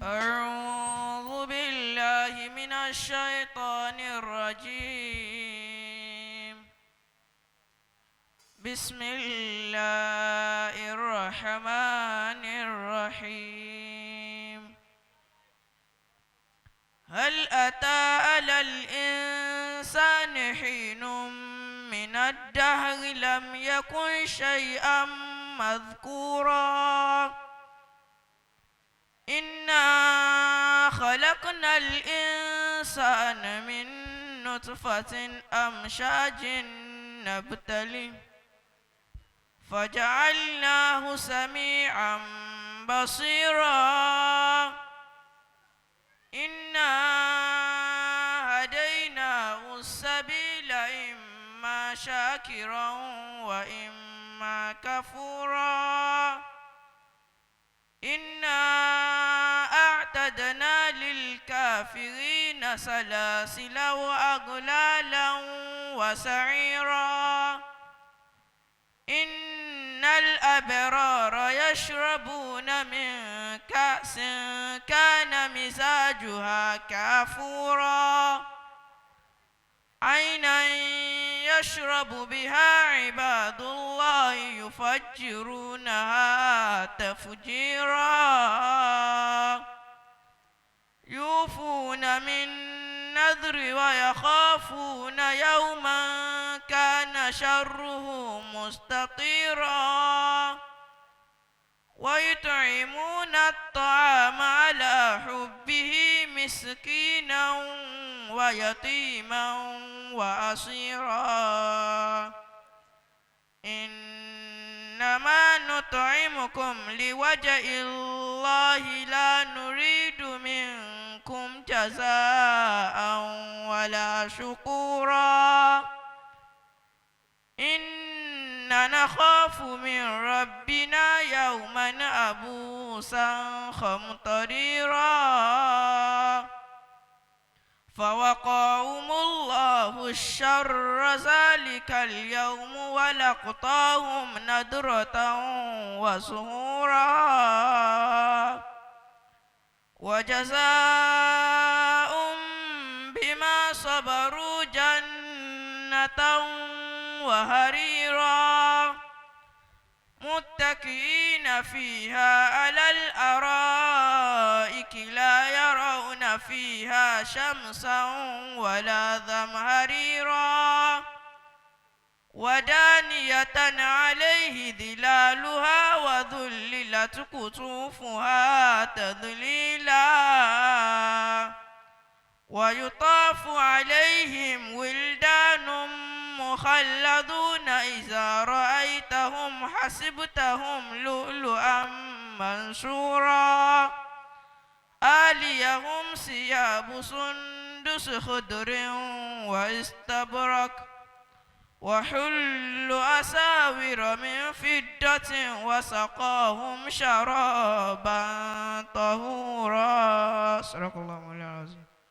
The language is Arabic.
أعوذ بالله من الشيطان الرجيم. بسم الله الرحمن الرحيم. هل أتى على الإنسان حين من الدهر لم يكن شيئا مذكورا إنا خلقنا الإنسان من نطفة أمشاج نبتليه فجعلناه سميعا بصيرا إنا هديناه السبيل إما شاكرا وإما كفورا إنا أعتدنا للكافرين سلاسل وأغلالا وسعيرا إن الأبرار يشربون من كأس كان مزاجها كافورا عينا يشرب بها عباد الله يفجرونها تفجيرا يوفون من نذر ويخافون يوما كان شره مستطيرا ويطعمون الطعام على حبه مسكينا ويتيما وأسيرا إنما نطعمكم لوجه الله لا نريد منكم جزاء ولا شكورا إنا نخاف من ربنا يوما عبوسا قمطريرا فوقاهم الله الشر ذلك اليوم ولقطاهم نضرة وسرورا وجزاء بما صبروا جنة وهريرا متكئين فيها على الأرائك لا يرون فيها شمسا ولا زمهريرا ودانية عليه ظلالها وذللت قطوفها تذليلا ويطاف عليهم ولدان مخلدون إذا رأيتهم حسبتهم لؤلؤا منثورا آليهم ثياب سندس خضر واستبرق وحلوا أساور من فضة وسقاهم شرابا طهورا. صدق الله العظيم.